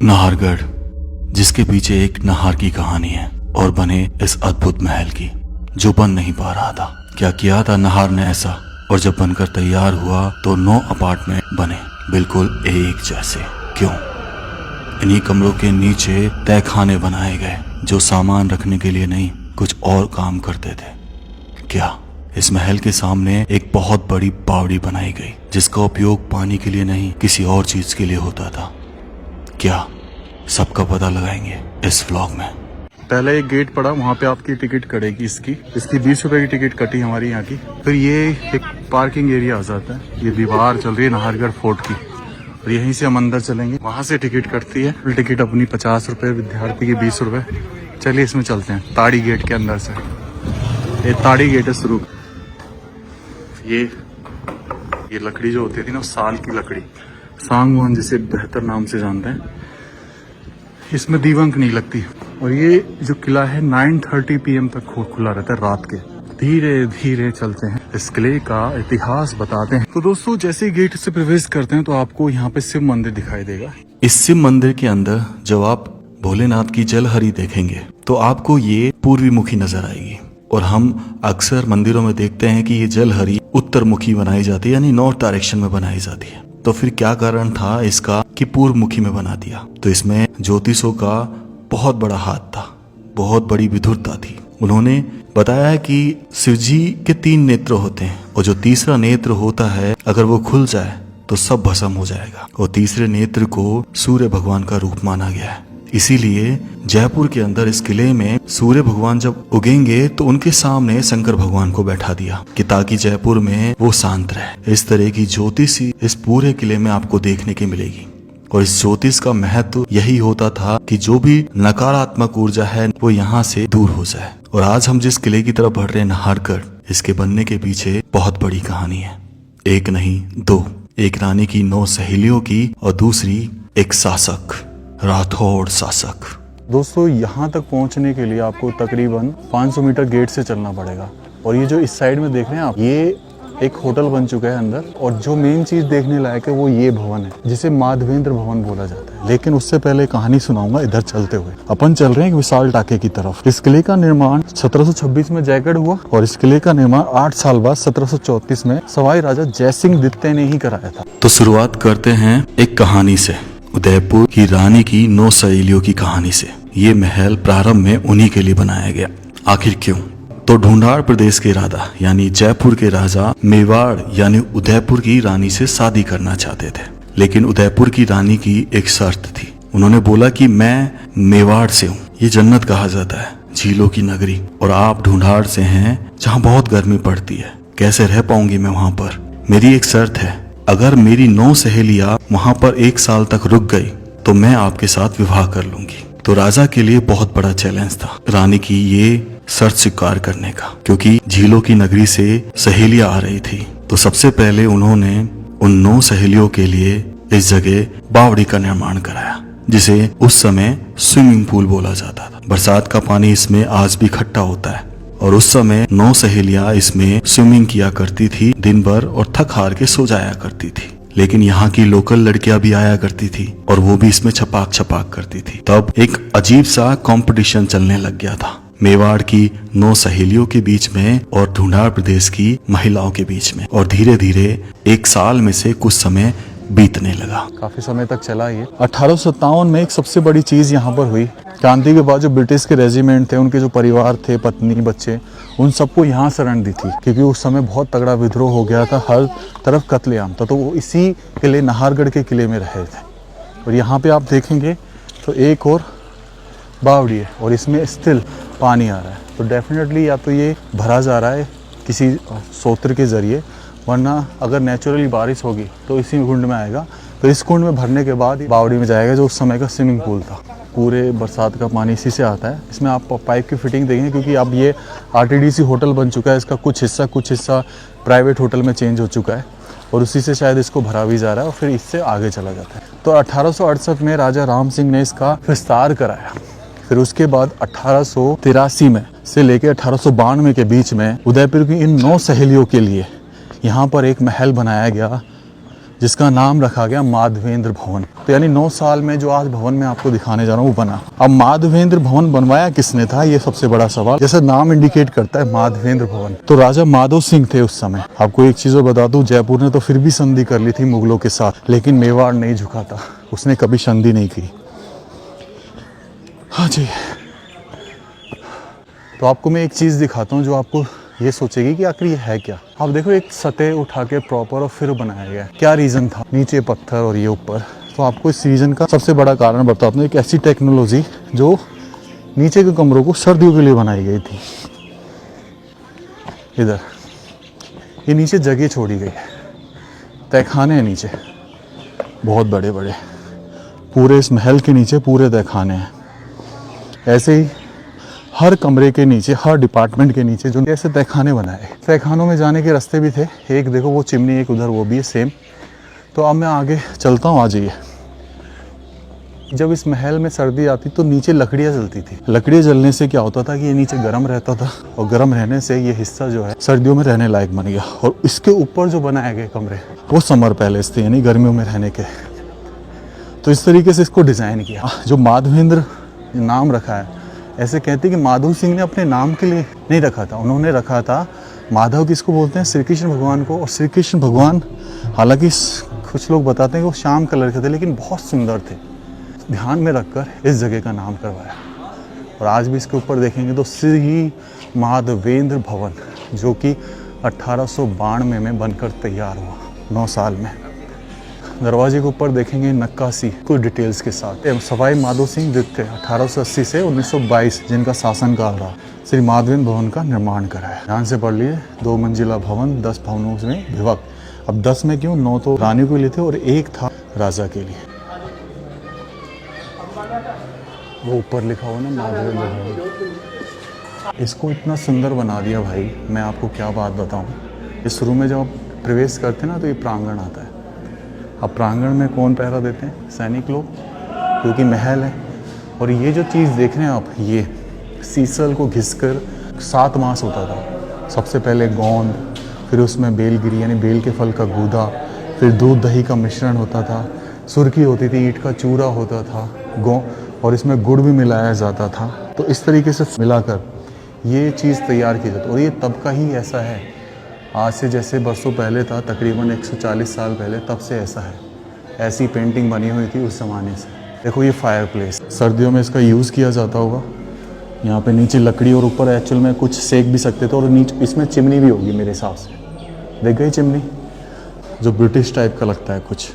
नाहरगढ़, जिसके पीछे एक नहर की कहानी है और बने इस अद्भुत महल की, जो बन नहीं पा रहा था। क्या किया था नहर ने ऐसा, और जब बनकर तैयार हुआ तो 9 अपार्टमेंट बने, बिल्कुल एक जैसे। क्यों? इन्हीं कमरों के नीचे तहखाने बनाए गए, जो सामान रखने के लिए नहीं, कुछ और काम करते थे। क्या इस महल के सामने एक बहुत बड़ी बावड़ी बनाई गई, जिसका उपयोग पानी के लिए नहीं, किसी और चीज के लिए होता था? क्या सबका पता लगाएंगे इस व्लॉग में। पहले एक गेट पड़ा, वहाँ पे आपकी टिकट कटेगी। इसकी 20 रुपए की टिकट कटी हमारी यहाँ की। फिर ये एक पार्किंग एरिया आ जाता है। ये दीवार चल रही है नाहरगढ़ फोर्ट की, और यहीं से हम अंदर चलेंगे। वहाँ से टिकट कटती है। टिकट अपनी 50 रुपए, विद्यार्थी की 20 रुपए। चलिए इसमें चलते हैं, ताड़ी गेट के अंदर से। ये ताड़ी गेट है शुरू। ये लकड़ी जो होती थी ना, साल की लकड़ी, सांगवान जिसे बेहतर नाम से जानते हैं, इसमें दीवंक नहीं लगती। और ये जो किला है 9:30 PM तक खुला रहता है रात के। धीरे धीरे चलते हैं, इस किले का इतिहास बताते हैं। तो दोस्तों, जैसे ही गेट से प्रवेश करते हैं तो आपको यहाँ पे शिव मंदिर दिखाई देगा। इस शिव मंदिर के अंदर जब आप भोलेनाथ की जलहरी देखेंगे तो आपको ये पूर्वी मुखी नजर आएगी। और हम अक्सर मंदिरों में देखते हैं कि ये जलहरी उत्तर मुखी बनाई जाती है, यानी नॉर्थ डायरेक्शन में बनाई जाती है। तो फिर क्या कारण था इसका कि पूर्व मुखी में बना दिया? तो इसमें ज्योतिषों का बहुत बड़ा हाथ था, बहुत बड़ी विधुरता थी। उन्होंने बताया है कि शिवजी के 3 नेत्र होते हैं, और जो तीसरा नेत्र होता है, अगर वो खुल जाए तो सब भस्म हो जाएगा। और तीसरे नेत्र को सूर्य भगवान का रूप माना गया है। इसीलिए जयपुर के अंदर इस किले में सूर्य भगवान जब उगेंगे तो उनके सामने शंकर भगवान को बैठा दिया, कि ताकि जयपुर में वो शांत रहे। इस तरह की ज्योतिष इस पूरे किले में आपको देखने की मिलेगी। और इस ज्योतिष का महत्व यही होता था कि जो भी नकारात्मक ऊर्जा है वो यहाँ से दूर हो जाए। और आज हम जिस किले की तरफ बढ़ रहे हैं, नाहरगढ़, इसके बनने के पीछे बहुत बड़ी कहानी है। एक नहीं 2, एक रानी की 9 सहेलियों की, और दूसरी एक शासक, राठौड़ शासक। दोस्तों, यहाँ तक पहुँचने के लिए आपको तकरीबन 500 मीटर गेट से चलना पड़ेगा। और ये जो इस साइड में देख रहे हैं आप, ये एक होटल बन चुका है अंदर। और जो मेन चीज देखने लायक है वो ये भवन है, जिसे माधवेंद्र भवन बोला जाता है। लेकिन उससे पहले कहानी सुनाऊंगा इधर चलते हुए। अपन चल रहे हैं विशाल टाके की तरफ। इस किले का निर्माण 1726 में जयगढ़ हुआ, और इस किले का निर्माण 8 साल बाद 1734 में सवाई राजा जयसिंह द्वितीय ने ही कराया था। तो शुरुआत करते हैं एक कहानी से, उदयपुर की रानी की 9 सहेलियों की कहानी से। ये महल प्रारंभ में उन्हीं के लिए बनाया गया। आखिर क्यों? तो ढूंढाड़ प्रदेश के राजा यानी जयपुर के राजा मेवाड़ यानी उदयपुर की रानी से शादी करना चाहते थे। लेकिन उदयपुर की रानी की एक शर्त थी। उन्होंने बोला कि मैं मेवाड़ से हूँ, ये जन्नत कहा जाता है, झीलों की नगरी, और आप ढूंढाड़ से हैं जहाँ बहुत गर्मी पड़ती है। कैसे रह पाऊंगी मैं वहाँ पर? मेरी एक शर्त है, अगर मेरी 9 सहेलियां वहां पर 1 साल तक रुक गई तो मैं आपके साथ विवाह कर लूंगी। तो राजा के लिए बहुत बड़ा चैलेंज था रानी की ये शर्त स्वीकार करने का, क्योंकि झीलों की नगरी से सहेलियां आ रही थी। तो सबसे पहले उन्होंने उन 9 सहेलियों के लिए इस जगह बावड़ी का निर्माण कराया, जिसे उस समय स्विमिंग पूल बोला जाता था। बरसात का पानी इसमें आज भी इकट्ठा होता है, और उस समय 9 सहेलियां इसमें स्विमिंग किया करती थी दिन भर, और थक हार के सो जाया करती थी। लेकिन यहाँ की लोकल लड़कियां भी आया करती थी, और वो भी इसमें छपाक छपाक करती थी। तब एक अजीब सा कंपटीशन चलने लग गया था मेवाड़ की 9 सहेलियों के बीच में और ढूंढाड़ प्रदेश की महिलाओं के बीच में। और धीरे धीरे 1 साल में से कुछ समय बीतने लगा। काफी समय तक चला ये। 1857 में एक सबसे बड़ी चीज यहाँ पर हुई। क्रांति के बाद जो ब्रिटिश के रेजिमेंट थे, उनके जो परिवार थे, पत्नी बच्चे, उन सबको यहाँ शरण दी थी, क्योंकि उस समय बहुत तगड़ा विद्रोह हो गया था, हर तरफ कत्लेआम था। तो वो इसी किले, नाहरगढ़ के किले में रहे थे। और यहाँ पे आप देखेंगे तो एक और बावड़ी है, और इसमें स्टिल पानी आ रहा है। तो डेफिनेटली या तो ये भरा जा रहा है किसी सोत्र के जरिए, वरना अगर नेचुरली बारिश होगी तो इसी कुंड में आएगा। तो इस कुंड में भरने के बाद बावड़ी में जाएगा, जो उस समय का स्विमिंग पूल था। पूरे बरसात का पानी इसी से आता है। इसमें आप पाइप की फिटिंग देखेंगे, क्योंकि अब ये RTDC होटल बन चुका है। इसका कुछ हिस्सा प्राइवेट होटल में चेंज हो चुका है, और उसी से शायद इसको भरा भी जा रहा है, और फिर इससे आगे चला जाता है। तो 1868 में राजा राम सिंह ने इसका विस्तार कराया। फिर उसके बाद 1883 में से लेकर 1892 के बीच में उदयपुर की इन 9 सहेलियों के लिए यहाँ पर एक महल बनाया गया, जिसका नाम रखा गया माधवेंद्र भवन। तो यानी 9 साल में जो आज भवन में आपको दिखाने जा रहा हूँ वो बना। अब माधवेंद्र भवन बनवाया किसने था, ये सबसे बड़ा सवाल। जैसे नाम इंडिकेट करता है माधवेंद्र भवन, तो राजा माधव सिंह थे उस समय। आपको एक चीज और बता दूं, जयपुर ने तो फिर भी संधि कर ली थी मुगलों के साथ, लेकिन मेवाड़ नहीं झुका था, उसने कभी संधि नहीं की। हाँ जी, तो आपको मैं एक चीज दिखाता हूँ जो आपको ये सोचेगी कि आखिर ये है क्या। आप देखो, एक सतह उठा के प्रॉपर और फिर बनाया गया। क्या रीजन था, नीचे पत्थर और ये ऊपर। तो आपको इस रीजन का सबसे बड़ा कारण बताता हूँ, एक ऐसी टेक्नोलॉजी जो नीचे के कमरों को सर्दियों के लिए बनाई गई थी। इधर ये नीचे जगह छोड़ी गई है, तहखाने हैं नीचे बहुत बड़े बड़े, पूरे इस महल के नीचे पूरे तहखाने हैं। ऐसे ही हर कमरे के नीचे, हर डिपार्टमेंट के नीचे जो ऐसे तहखाने बनाए। तहखानों में जाने के रास्ते भी थे, एक देखो वो चिमनी, एक उधर वो भी है सेम। तो अब मैं आगे चलता हूँ, आ जाइए। जब इस महल में सर्दी आती तो नीचे लकड़ियाँ जलती थी। लकड़ियाँ जलने से क्या होता था कि ये नीचे गर्म रहता था, और गर्म रहने से ये हिस्सा जो है सर्दियों में रहने लायक बन गया। और इसके ऊपर जो बनाए गए कमरे वो समर पैलेस थे, यानी गर्मियों में रहने के। तो इस तरीके से इसको डिज़ाइन किया। जो माधवेंद्र नाम रखा है, ऐसे कहते हैं कि माधव सिंह ने अपने नाम के लिए नहीं रखा था, उन्होंने रखा था माधव, किसको बोलते हैं, श्री कृष्ण भगवान को। और श्री कृष्ण भगवान हालांकि कुछ लोग बताते हैं कि वो श्याम कलर के थे, लेकिन बहुत सुंदर थे। ध्यान में रखकर इस जगह का नाम करवाया। और आज भी इसके ऊपर देखेंगे तो श्री माधवेंद्र भवन, जो कि 1892 में बनकर तैयार हुआ, 9 साल में। दरवाजे के ऊपर देखेंगे नक्काशी कुछ डिटेल्स के साथ। सवाई माधो सिंह द्वितीय 1880 से 1922 जिनका शासनकाल रहा, श्री माधवेंद्र भवन का निर्माण कराया। ध्यान से पढ़ लिए, 2 मंजिला भवन 10 भवनों में विभक्त। अब 10 में क्यों, 9 तो रानी के लिए थे और 1 था राजा के लिए। वो ऊपर लिखा हुआ ना माधवेंद्र भवन। इसको इतना सुंदर बना दिया भाई, मैं आपको क्या बात बताऊं। इस शुरू में जब आप प्रवेश करते ना तो ये प्रांगण आता है। अब प्रांगण में कौन पहरा देते हैं, सैनिक लोग, क्योंकि महल है। और ये जो चीज़ देख रहे हैं आप, ये सीसल को घिसकर 7 मास होता था। सबसे पहले गोंद, फिर उसमें बेलगिरी यानी बेल के फल का गूदा, फिर दूध दही का मिश्रण होता था, सुर्खी होती थी, ईंट का चूरा होता था, और इसमें गुड़ भी मिलाया जाता था। तो इस तरीके से मिलाकर ये चीज़ तैयार की जाती। और ये तब का ही ऐसा है, आज से जैसे बरसों पहले था, तकरीबन 140 साल पहले, तब से ऐसा है। ऐसी पेंटिंग बनी हुई थी उस ज़माने से। देखो ये फायर प्लेस, सर्दियों में इसका यूज़ किया जाता होगा। यहाँ पे नीचे लकड़ी और ऊपर एक्चुअल में कुछ सेक भी सकते थे। और नीचे इसमें चिमनी भी होगी मेरे हिसाब से, देख गई चिमनी, जो ब्रिटिश टाइप का लगता है कुछ।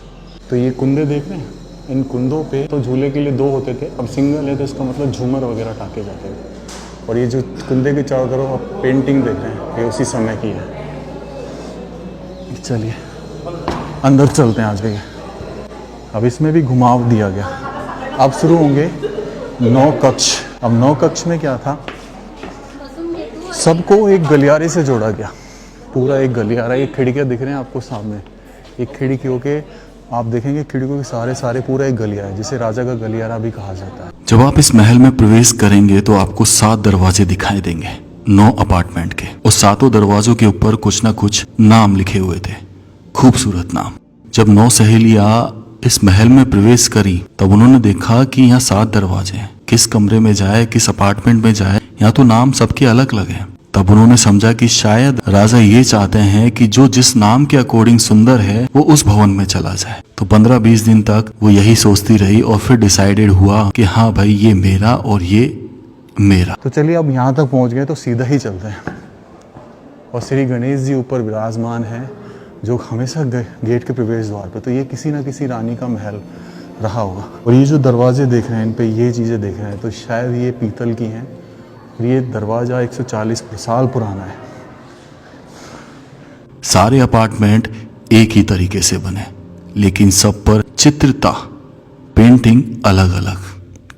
तो ये कुंदे देख रहे हैं, इन कुंदों पे तो झूले के लिए 2 होते थे, अब सिंगल है तो इसका मतलब झूमर वगैरह टाके जाते थे। और ये जो कुंदे के चारों तरफ आप पेंटिंग देख रहे हैं, ये उसी समय की है। चलिए अंदर चलते हैं, आ जाइए। अब इसमें भी घुमाव दिया गया। अब शुरू होंगे 9 कक्ष। अब 9 कक्ष में क्या था, सबको एक गलियारे से जोड़ा गया, पूरा एक गलियारा। ये खिड़कियाँ दिख रहे हैं आपको सामने, एक खिड़कियों के आप देखेंगे, खिड़कियों के सारे पूरा एक गलियारा है, जिसे राजा का गलियारा भी कहा जाता है। जब आप इस महल में प्रवेश करेंगे तो आपको 7 दरवाजे दिखाई देंगे, 9 अपार्टमेंट के। और 7 दरवाजों के ऊपर कुछ ना कुछ नाम लिखे हुए थे, खूबसूरत नाम। जब 9 सहेलियां इस महल में प्रवेश करी तब उन्होंने देखा कि यहाँ 7 दरवाजे हैं, किस कमरे में जाए, किस अपार्टमेंट में जाए, यहाँ तो नाम सबके अलग अलग हैं। तब उन्होंने समझा कि शायद राजा ये चाहते हैं कि जो जिस नाम के अकॉर्डिंग सुंदर है वो उस भवन में चला जाए। तो 15-20 दिन तक वो यही सोचती रही और फिर डिसाइडेड हुआ कि हाँ भाई, ये मेरा और ये मेरा। तो चलिए अब यहाँ तक पहुँच गए तो सीधा ही चलते हैं। और श्री गणेश जी ऊपर विराजमान है, जो हमेशा गेट के प्रवेश द्वार पे। तो ये किसी ना किसी रानी का महल रहा होगा। और ये जो दरवाजे देख रहे हैं, इन पे ये चीज़ें देख रहे हैं, तो शायद ये पीतल की हैं। ये दरवाज़ा 140 साल पुराना है। सारे अपार्टमेंट एक ही तरीके से बने, लेकिन सब पर चित्रता, पेंटिंग अलग अलग,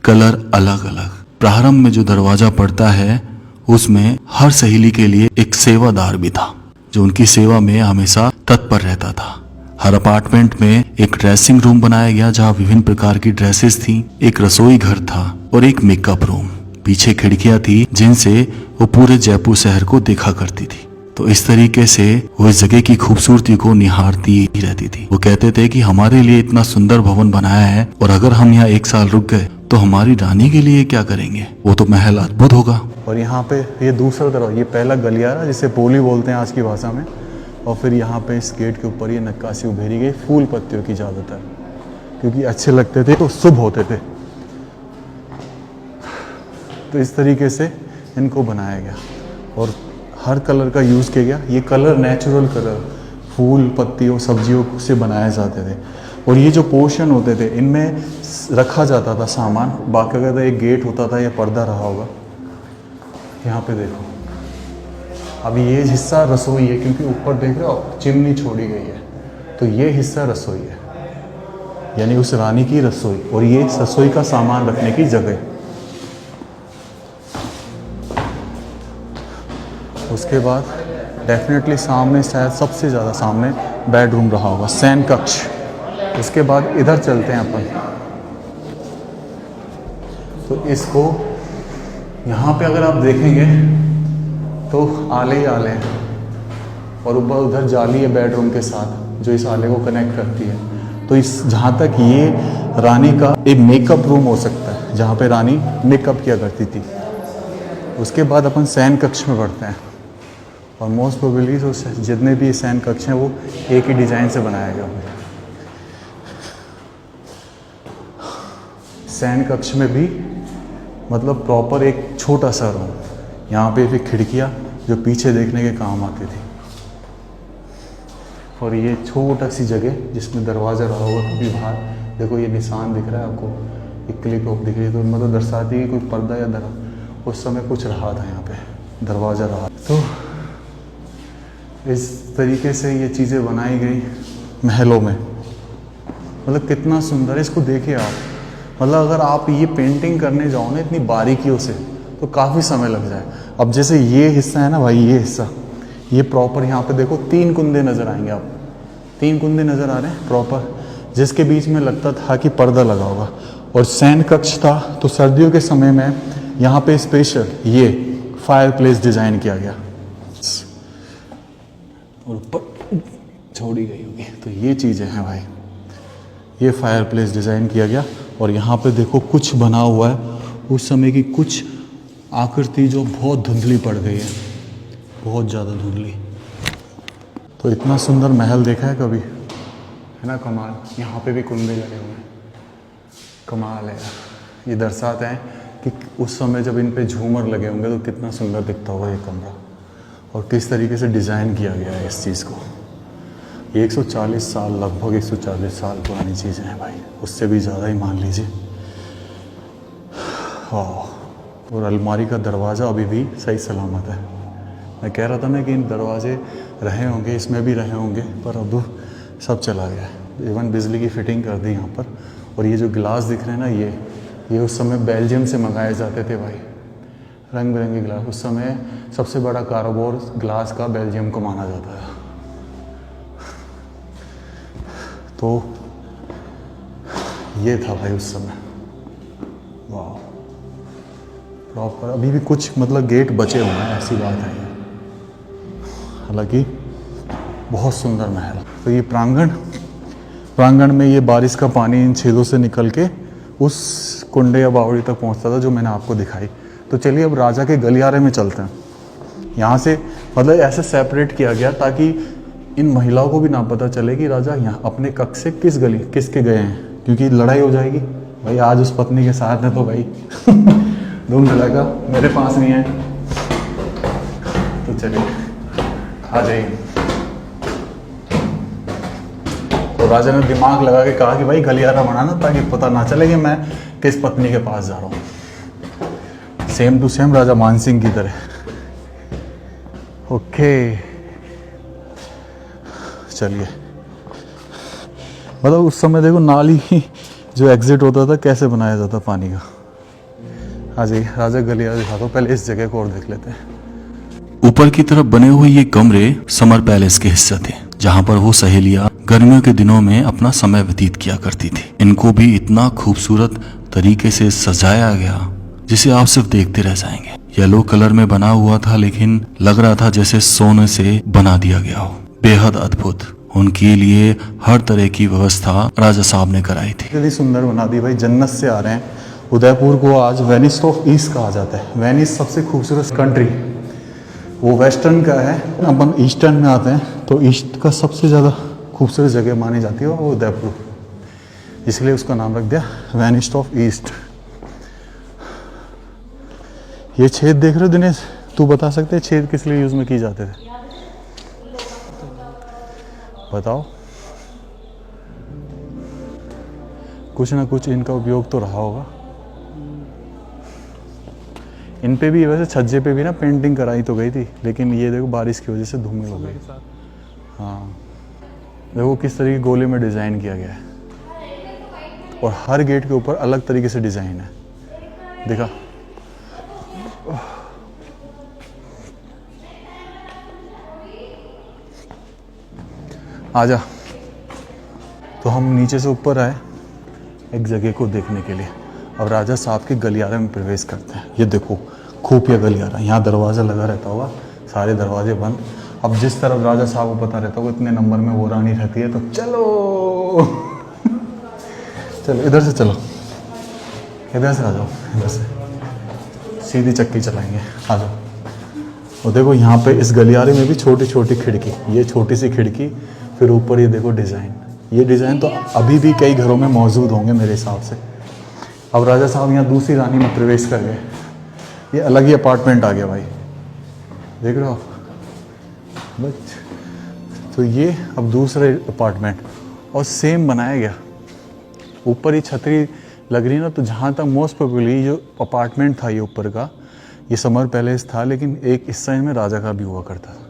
कलर अलग अलग। प्रारंभ में जो दरवाजा पड़ता है उसमें हर सहेली के लिए एक सेवादार भी था, जो उनकी सेवा में हमेशा तत्पर रहता था। हर अपार्टमेंट में एक ड्रेसिंग रूम बनाया गया, जहाँ विभिन्न प्रकार की ड्रेसेस थी, एक रसोई घर था और एक मेकअप रूम। पीछे खिड़कियां थी जिनसे वो पूरे जयपुर शहर को देखा करती थी। तो इस तरीके से वो इस जगह की खूबसूरती को निहारती ही रहती थी। वो कहते थे कि हमारे लिए इतना सुंदर भवन बनाया है और अगर हम यहाँ 1 साल रुक गए तो हमारी रानी के लिए क्या करेंगे, वो तो महल अद्भुत होगा। और यहाँ पे ये दूसरा दरवाजा, ये पहला गलियारा जिसे पोली बोलते हैं आज की भाषा में, और फिर यहाँ पे इस गेट के ऊपर ये नक्काशी उभेरी गई फूल पत्तियों की ज़्यादातर, क्योंकि अच्छे लगते थे तो शुभ होते थे। तो इस तरीके से इनको बनाया गया और हर कलर का यूज़ किया गया। ये कलर नेचुरल कलर फूल पत्तियों सब्जियों से बनाए जाते थे। और ये जो पोर्शन होते थे इनमें रखा जाता था सामान, बाकायदा एक गेट होता था या पर्दा रहा होगा। यहाँ पे देखो, अब ये हिस्सा रसोई है, क्योंकि ऊपर देख रहे हो चिमनी छोड़ी गई है, तो ये हिस्सा रसोई है, यानी उस रानी की रसोई, और ये रसोई का सामान रखने की जगह। उसके बाद डेफिनेटली सामने, शायद सबसे ज़्यादा सामने बेडरूम रहा होगा, शयन कक्ष। उसके बाद इधर चलते हैं अपन, तो इसको यहाँ पे अगर आप देखेंगे तो आले ही आले हैं, और ऊपर उधर जाली है बेडरूम के साथ जो इस आले को कनेक्ट करती है। तो इस जहाँ तक ये रानी का एक मेकअप रूम हो सकता है, जहाँ पे रानी मेकअप किया करती थी। उसके बाद अपन शयन कक्ष में बढ़ते हैं, और मोस्ट प्रोबेबली तो जितने भी शयन कक्ष हैं वो एक ही डिज़ाइन से बनाया गया है। शयन कक्ष में भी मतलब प्रॉपर एक छोटा सा रूम, यहाँ पे भी खिड़कियाँ जो पीछे देखने के काम आती थी, और ये छोटा सी जगह जिसमें दरवाज़ा रहा होगा कभी बाहर। देखो ये निशान दिख रहा है आपको, एक क्लिप ऑफ दिख रही है, तो मतलब दर्शाती है कि कोई पर्दा या उस समय कुछ रहा था, यहाँ पे दरवाज़ा रहा। तो इस तरीके से ये चीज़ें बनाई गई महलों में। मतलब कितना सुंदर है, इसको देखिए आप। मतलब अगर आप ये पेंटिंग करने जाओ ना इतनी बारीकियों से तो काफ़ी समय लग जाए। अब जैसे ये हिस्सा है ना भाई, ये हिस्सा, ये प्रॉपर यहाँ पे देखो 3 कुंदे नज़र आएंगे आप, 3 कुंदे नज़र आ रहे हैं प्रॉपर, जिसके बीच में लगता था कि पर्दा लगा होगा। और शयन कक्ष था, तो सर्दियों के समय में यहाँ पे स्पेशल ये फायर प्लेस डिज़ाइन किया गया, और ऊपर छोड़ी गई होगी। तो ये चीज़ें हैं भाई, ये फायर प्लेस डिज़ाइन किया गया। और यहाँ पे देखो कुछ बना हुआ है उस समय की कुछ आकृति जो बहुत धुंधली पड़ गई है, बहुत ज़्यादा धुंधली। तो इतना सुंदर महल देखा है कभी, है ना, कमाल। यहाँ पे भी कुंडे लगे हुए हैं, कमाल है। ये दर्शाते हैं कि उस समय जब इन पे झूमर लगे होंगे तो कितना सुंदर दिखता होगा ये कमरा, और किस तरीके से डिज़ाइन किया गया है इस चीज़ को। 140 साल, लगभग 140 साल पुरानी चीज़ें हैं भाई, उससे भी ज़्यादा ही मान लीजिए। हाँ, और अलमारी का दरवाज़ा अभी भी सही सलामत है। मैं कह रहा था ना कि इन दरवाजे रहे होंगे, इसमें भी रहे होंगे, पर अब सब चला गया है। इवन बिजली की फिटिंग कर दी यहाँ पर। और ये जो गिलास दिख रहे हैं ना, ये उस समय बेल्जियम से मंगाए जाते थे भाई, रंग बिरंगे गिलास। उस समय सबसे बड़ा कारोबार ग्लास का बेल्जियम को माना जाता है। तो ये था भाई उस समय, वाह, प्रॉपर। अभी भी कुछ मतलब गेट बचे हुए हैं, ऐसी बात है ये। हालांकि बहुत सुंदर महल। तो ये प्रांगण में ये बारिश का पानी इन छेदों से निकल के उस कुंडे या बावड़ी तक पहुंचता था जो मैंने आपको दिखाई। तो चलिए अब राजा के गलियारे में चलते हैं। यहाँ से मतलब ऐसे सेपरेट किया गया ताकि इन महिलाओं को भी ना पता चले कि राजा यहाँ अपने कक्ष से किसके गए हैं, क्योंकि लड़ाई हो जाएगी भाई। आज उस पत्नी के साथ है तो भाई धूम चलेगा, मेरे पास नहीं है। तो चलिए आ जाइए। तो राजा ने दिमाग लगा के कहा कि भाई गलियारा बनाना ताकि पता ना चले कि मैं किस पत्नी के पास जा रहा हूँ। सेम टू सेम राजा मानसिंह की तरह। ओके चलिए। मतलब उस समय देखो नाली जो एग्जिट होता था कैसे बनाया जाता पानी का। हाँ जी, राजा गलियारा दिखा दो, पहले इस जगह को और देख लेते हैं। ऊपर की तरफ बने हुए ये कमरे समर पैलेस के हिस्से थे, जहाँ पर वो सहेलियां गर्मियों के दिनों में अपना समय व्यतीत किया करती थी। इनको भी इतना खूबसूरत तरीके से सजाया गया जिसे आप सिर्फ देखते रह जाएंगे। येलो कलर में बना हुआ था, लेकिन लग रहा था जैसे सोने से बना दिया गया हो। बेहद अद्भुत। उनके लिए हर तरह की व्यवस्था राजा साहब ने कराई थी। इतनी सुंदर बना दी भाई, जन्नत से आ रहे हैं। उदयपुर को आज वेनिस ऑफ ईस्ट कहा जाता है। वेनिस सबसे खूबसूरत कंट्री, वो वेस्टर्न का है, अपन ईस्टर्न में आते हैं, तो ईस्ट का सबसे ज़्यादा खूबसूरत जगह मानी जाती है वो उदयपुर, इसलिए उसका नाम रख दिया वेनिस ऑफ ईस्ट। ये छेद देख रहे हो दिनेश, तू बता सकते हैं छेद किस लिए यूज़ में किए जाते थे? बताओ। कुछ ना कुछ इनका उपयोग तो रहा होगा। इन पे भी वैसे छज्जे पे भी ना पेंटिंग कराई तो गई थी, लेकिन ये देखो बारिश की वजह से धूमिल हो गई। हाँ देखो किस तरीके गोले में डिज़ाइन किया गया है, और हर गेट के ऊपर अलग तरीके से डिज़ाइन है। देखा, आजा। तो हम नीचे से ऊपर आए एक जगह को देखने के लिए। अब राजा साहब के गलियारे में प्रवेश करते हैं। ये देखो खुफिया गलियारा, यहाँ दरवाज़ा लगा रहता होगा, सारे दरवाजे बंद। अब जिस तरफ राजा साहब को पता रहता होगा इतने नंबर में वो रानी रहती है, तो चलो चलो इधर से, चलो इधर से आ जाओ, इधर से सीधी चक्की चलाएंगे, आ जाओ। और देखो यहाँ पे इस गलियारे में भी छोटी छोटी खिड़की, ये छोटी सी खिड़की, फिर ऊपर ये देखो डिज़ाइन। ये डिज़ाइन तो अभी भी कई घरों में मौजूद होंगे मेरे हिसाब से। अब राजा साहब यहाँ दूसरी रानी में प्रवेश कर गए। ये अलग ही अपार्टमेंट आ गया भाई, देख रहे हो आप बस। तो ये अब दूसरे अपार्टमेंट, और सेम बनाया गया। ऊपर ही छतरी लग रही ना, तो जहाँ तक मोस्ट प्रोबेबली जो अपार्टमेंट था ये ऊपर का, ये समर पैलेस था, लेकिन एक इस साइड में राजा का भी हुआ करता था।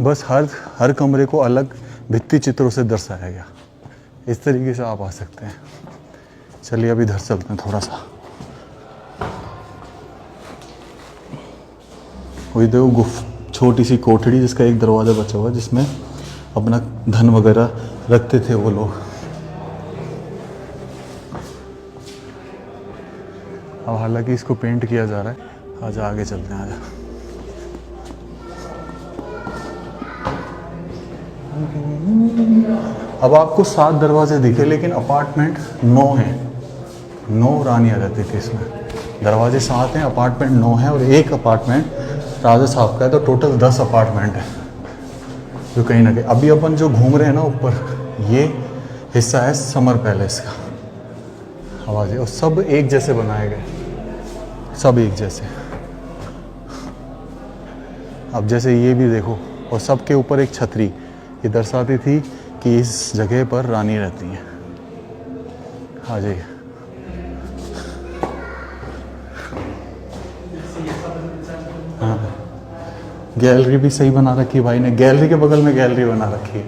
बस हर कमरे को अलग भित्ति चित्रों से दर्शाया गया। इस तरीके से आप आ सकते हैं। चलिए अभी इधर चलते हैं थोड़ा सा। वही देखो छोटी सी कोठड़ी जिसका एक दरवाज़ा बचा हुआ है, जिसमें अपना धन वगैरह रखते थे वो लोग। अब हालांकि इसको पेंट किया जा रहा है। आजा आगे चलते हैं, आजा। अब आपको 7 दरवाजे दिखे, लेकिन अपार्टमेंट 9 हैं। 9 रानियाँ रहती थी इसमें। दरवाजे 7 हैं, अपार्टमेंट 9 हैं, और एक अपार्टमेंट राजा साहब का है। तो टोटल 10 अपार्टमेंट है जो कहीं ना कहीं अभी अपन जो घूम रहे हैं ना ऊपर, ये हिस्सा है समर पैलेस का। आवाज़, और सब एक जैसे बनाए गए, सब एक जैसे। अब जैसे ये भी देखो, और सबके ऊपर एक छतरी, ये दर्शाती थी कि इस जगह पर रानी रहती हैं। आ जाइए। हाँ, गैलरी भी सही बना रखी है भाई ने। गैलरी के बगल में गैलरी बना रखी है,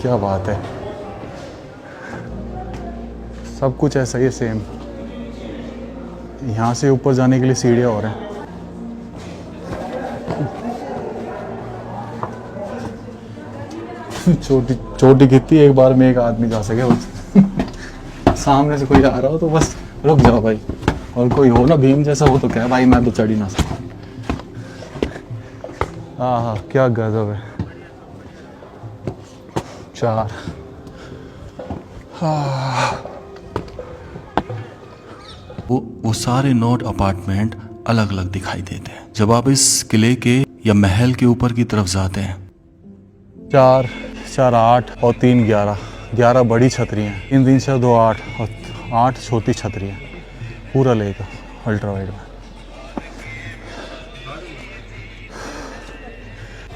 क्या बात है। सब कुछ ऐसा ही है, सेम। यहाँ से ऊपर जाने के लिए सीढ़ियाँ और हैं। छोटी कितनी, एक बार में एक आदमी जा सके बस। सामने से कोई आ रहा हो तो बस रुक जाओ भाई, और कोई हो ना भीम जैसा हो तो क्या भाई, मैं तो चढ़ ही ना सकता। हाँ हाँ, क्या गजब है। 4 वो सारे 9 अपार्टमेंट अलग अलग दिखाई देते हैं। जब आप इस किले के या महल के ऊपर की तरफ जाते हैं, 4 4 8 और 3 11 11 बड़ी छतरियाँ, 3 3 6 2 8 और 8 छोटी छतरियाँ, पूरा लेगा अल्ट्रा वाइड में।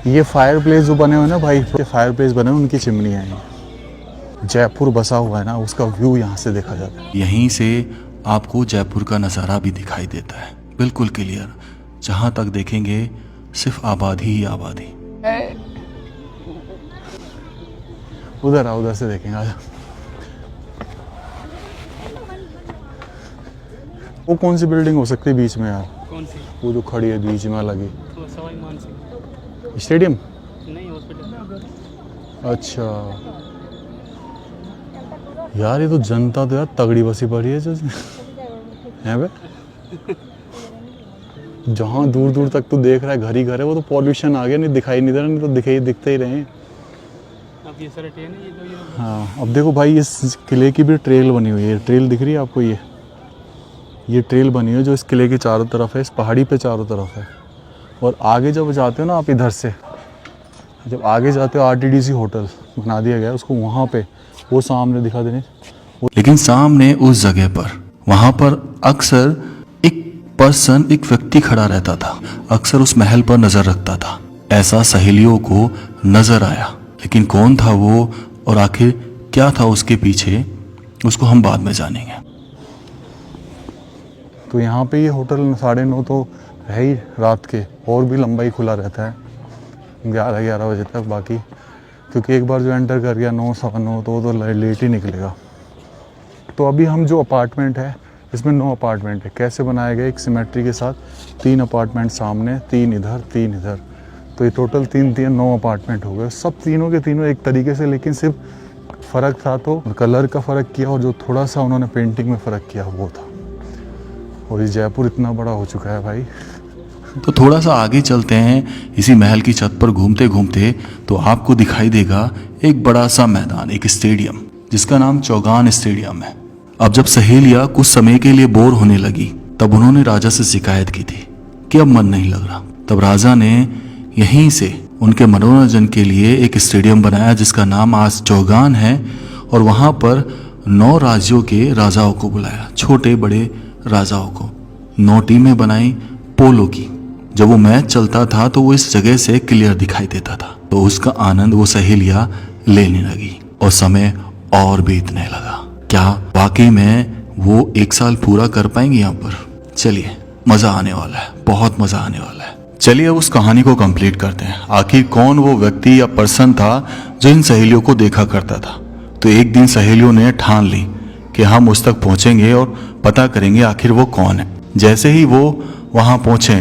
ये फायर प्लेस जो बने हुए ना भाई, ये फायर प्लेस बने हुए, उनकी चिमनियाँ हैं। जयपुर बसा हुआ है ना, उसका व्यू यहाँ से देखा जाता है। यहीं से आपको जयपुर का नज़ारा भी दिखाई देता है, बिल्कुल क्लियर। जहाँ तक देखेंगे सिर्फ आबादी ही आबादी। उधर आओ, उधर से देखेंगे, आजा। वो कौन सी बिल्डिंग हो सकती है बीच में यार? कौन सी? वो जो खड़ी है बीच में लगी, तो सवाई मानसिंह स्टेडियम। नहीं, हॉस्पिटल। अच्छा यार, ये तो जनता तो यार तगड़ी बसी पड़ी है जो है बे। जहाँ दूर दूर तक तो देख रहा है घर ही घर है, वो तो पॉल्यूशन आ गया, नहीं दिखाई नहीं दे रहा, नहीं तो दिखते ही रहे हैं। अब ये सारा ट्रेन है, ये तो ये हाँ अब देखो भाई इस किले की भी ट्रेल बनी हुई है, ट्रेल दिख रही है आपको, ये ट्रेल बनी हुई है जो इस किले के चारों तरफ है, इस पहाड़ी पे चारों तरफ है। और आगे जब जाते हो ना आप इधर से, जब आगे जाते हो RTDC होटल बना दिया गया उसको, वहाँ पे वो सामने दिखा देने। लेकिन सामने उस जगह पर, वहां पर अक्सर एक व्यक्ति खड़ा रहता था, अक्सर उस महल पर नजर रखता था। ऐसा सहेलियों को नजर आया, लेकिन कौन था वो और आखिर क्या था उसके पीछे, उसको हम बाद में जानेंगे। तो यहाँ पे ये होटल 9:30 तो है ही रात के, और भी लंबा ही खुला रहता है 11 बजे तक। बाकी क्योंकि एक बार जो एंटर कर गया 9, 9:15 तो लेट ही निकलेगा। तो अभी हम जो अपार्टमेंट है इसमें 9 अपार्टमेंट है, कैसे बनाए गए, एक सिमेट्री के साथ 3 अपार्टमेंट सामने, 3 इधर 3 इधर, तो ये टोटल 9 अपार्टमेंट हो गए। सब तीनों के तीनों एक तरीके से, लेकिन सिर्फ फ़र्क था तो कलर का फ़र्क किया, और जो थोड़ा सा उन्होंने पेंटिंग में फ़र्क किया वो था। और ये जयपुर इतना बड़ा हो चुका है भाई। तो थोड़ा सा आगे चलते हैं, इसी महल की छत पर घूमते घूमते तो आपको दिखाई देगा एक बड़ा सा मैदान, एक स्टेडियम जिसका नाम चौगान स्टेडियम है। अब जब सहेलियां कुछ समय के लिए बोर होने लगी तब उन्होंने राजा से शिकायत की थी कि अब मन नहीं लग रहा। तब राजा ने यहीं से उनके मनोरंजन के लिए एक स्टेडियम बनाया जिसका नाम आज चौगान है, और वहां पर 9 राज्यों के राजाओं को बुलाया, छोटे बड़े राजाओं को। 9 टीमें बनाई पोलो की। जब वो मैच चलता था तो वो इस जगह से क्लियर दिखाई देता था, तो उसका आनंद वो सहेलियां लेने लगी और समय और बीतने लगा। क्या वाकई में वो 1 साल पूरा कर पाएंगे यहाँ पर? चलिए, मजा आने वाला है, बहुत मजा आने वाला है। चलिए अब उस कहानी को कंप्लीट करते हैं। आखिर कौन वो व्यक्ति या पर्सन था जो इन सहेलियों को देखा करता था? तो एक दिन सहेलियों ने ठान ली कि हम उस तक पहुंचेंगे और पता करेंगे आखिर वो कौन है। जैसे ही वो वहां पहुंचे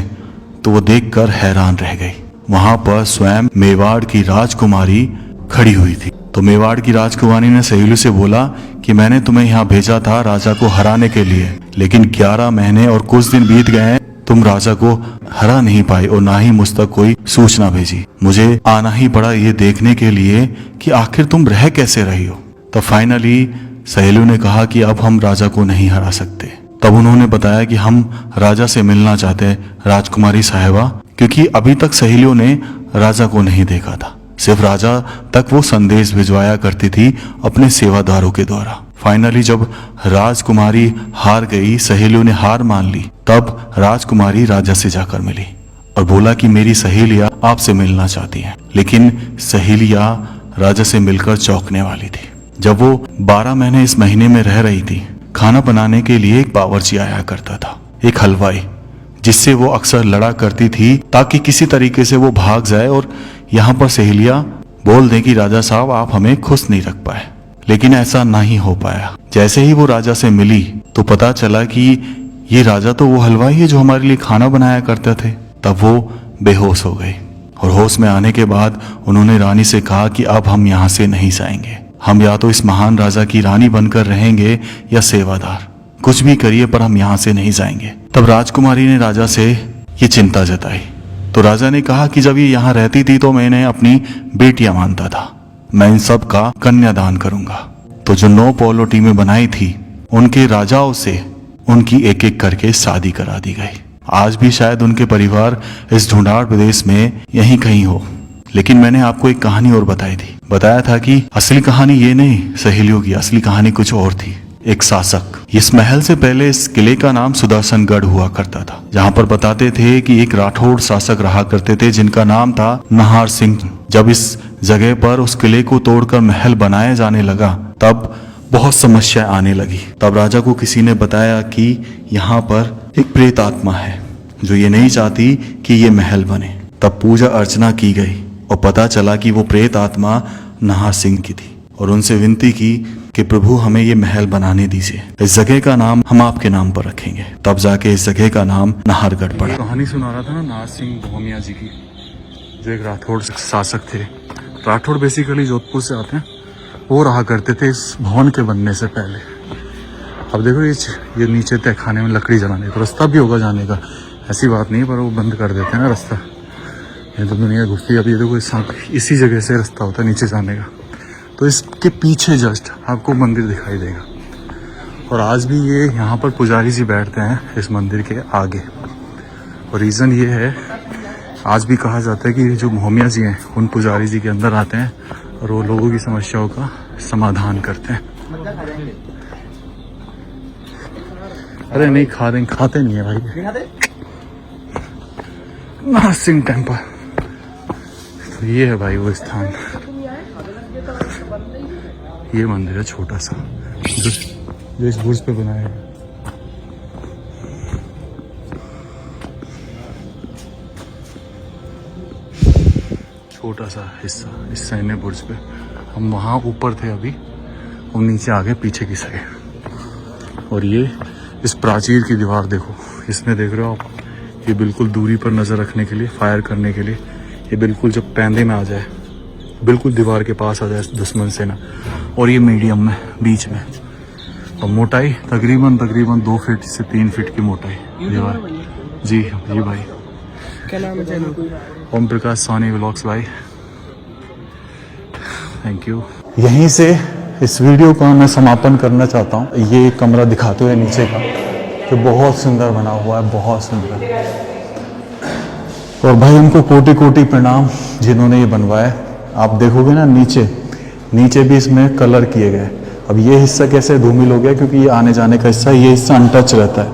तो वो देखकर हैरान रह गई। वहां पर स्वयं मेवाड़ की राजकुमारी खड़ी हुई थी। तो मेवाड़ की राजकुमारी ने सहेलियों से बोला कि मैंने तुम्हें यहाँ भेजा था राजा को हराने के लिए, लेकिन 11 महीने और कुछ दिन बीत गए हैं, तुम राजा को हरा नहीं पाई और ना ही मुझ तक कोई सूचना भेजी। मुझे आना ही पड़ा ये देखने के लिए कि आखिर तुम रह कैसे रही हो। तो फाइनली सहेलियों ने कहा कि अब हम राजा को नहीं हरा सकते। तब उन्होंने बताया कि हम राजा से मिलना चाहते हैं राजकुमारी साहिबा, क्योंकि अभी तक सहेलियों ने राजा को नहीं देखा था। सिर्फ राजा तक वो संदेश भिजवाया करती थी अपने सेवादारों के द्वारा। फाइनली जब राजकुमारी हार गई, सहेलियों ने हार मान ली, तब राजकुमारी राजा से जाकर मिली और बोला कि मेरी सहेलियां आपसे मिलना चाहती हैं। लेकिन सहेलियां राजा से मिलकर चौंकने वाली थी। जब वो 12 महीने इस महीने में रह रही थी, खाना बनाने के लिए एक बावर्ची आया करता था, एक हलवाई, जिससे वो अक्सर लड़ा करती थी ताकि किसी तरीके से वो भाग जाए और यहाँ पर सहेलियां बोल दें कि राजा साहब आप हमें खुश नहीं रख पाए। लेकिन ऐसा नहीं हो पाया। जैसे ही वो राजा से मिली तो पता चला कि ये राजा तो वो हलवाई है जो हमारे लिए खाना बनाया करते थे। तब वो बेहोश हो गई और होश में आने के बाद उन्होंने रानी से कहा कि अब हम यहाँ से नहीं जाएंगे, हम या तो इस महान राजा की रानी बनकर रहेंगे या सेवादार, कुछ भी करिए पर हम यहाँ से नहीं जाएंगे। तब राजकुमारी ने राजा से ये चिंता जताई। तो राजा ने कहा कि जब ये यहाँ रहती थी तो मैंने अपनी बेटियां मानता था, मैं इन सब का कन्यादान करूंगा। तो जो 9 पोलो टीमें बनाई थी उनके राजाओं से उनकी एक एक करके शादी करा दी गई। आज भी शायद उनके परिवार इस ढूंढाड़ प्रदेश में यहीं कहीं हो। लेकिन मैंने आपको एक कहानी और बताई थी, बताया था कि असली कहानी ये नहीं सहेलियों की, असली कहानी कुछ और थी। एक शासक, इस महल से पहले इस किले का नाम सुदर्शनगढ़ हुआ करता था, जहाँ पर बताते थे कि एक राठौड़ शासक रहा करते थे जिनका नाम था नाहर सिंह। जब इस जगह पर उस किले को तोड़कर महल बनाया जाने लगा तब बहुत समस्या आने लगी। तब राजा को किसी ने बताया कि यहाँ पर एक प्रेत आत्मा है जो ये नहीं चाहती कि ये महल बने। तब पूजा अर्चना की गई और पता चला कि वो प्रेत आत्मा नाहर सिंह की थी और उनसे विनती की कि प्रभु हमें ये महल बनाने दीजिए, इस जगह का नाम हम आपके नाम पर रखेंगे। तब जाके इस जगह का नाम नाहरगढ़ पड़ा। कहानी सुना रहा था ना नाहर सिंह भौमिया जी की, जो एक राठौड़ शासक थे। राठौड़ बेसिकली जोधपुर से आते हैं। वो रहा करते थे इस भवन के बनने से पहले। अब देखो ये नीचे तय खाने में लकड़ी जलाने का रास्ता भी होगा जाने का, ऐसी बात नहीं, पर वो बंद कर देते हैं ना रास्ता। ये तो दुनिया घुसती है। अब ये देखो इसी जगह से रास्ता होता है नीचे जाने का। तो इसके पीछे जस्ट आपको मंदिर दिखाई देगा। और आज भी ये यहाँ पर पुजारी जी बैठते हैं इस मंदिर के आगे। और रीज़न ये है, आज भी कहा जाता है कि जो मोहम्मिया जी हैं उन पुजारी जी के अंदर आते हैं और वो लोगों की समस्याओं का समाधान करते हैं। अरे नहीं खाते नहीं है भाई। नरसिंह टेम्पल, तो ये है भाई वो स्थान। ये मंदिर है छोटा सा जो इस बुर्ज पे बनाया है। छोटा सा हिस्सा इस सैन्य बुर्ज पे। हम वहाँ ऊपर थे अभी, हम नीचे आ गए पीछे की साइड। और ये इस प्राचीर की दीवार देखो, इसमें देख रहे हो आप, ये बिल्कुल दूरी पर नज़र रखने के लिए, फायर करने के लिए, ये बिल्कुल जब पैंदे में आ जाए, बिल्कुल दीवार के पास आ जाए दुश्मन सेना। और ये मीडियम में बीच में, और मोटाई तकरीबन 2 फीट से 3 फीट की मोटाई दीवार। जी भाई, क्या नाम है चैनल? ओम प्रकाश सोनी व्लॉग्स भाई, थैंक यू। यहीं से इस वीडियो का मैं समापन करना चाहता हूँ। ये कमरा दिखाते हुए नीचे का, जो बहुत सुंदर बना हुआ है, बहुत सुंदर। और भाई उनको कोटि कोटि प्रणाम जिन्होंने ये बनवाया। आप देखोगे ना नीचे भी इसमें कलर किए गए। अब ये हिस्सा कैसे धूमिल हो गया, क्योंकि ये आने जाने का हिस्सा, ये हिस्सा अनटच रहता है,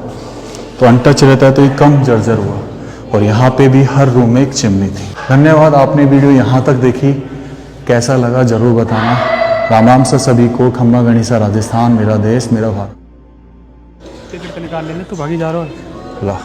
तो अनटच रहता है तो ये कम जर्जर हुआ। और यहाँ पे भी हर रूम में एक चिमनी थी। धन्यवाद, आपने वीडियो यहाँ तक देखी। कैसा लगा जरूर बताना। राम राम से सभी को। खम्मा गणिसा राजस्थान, मेरा देश मेरा भारत। टिकट निकाल लेने, तू भागी जा रहा है। ला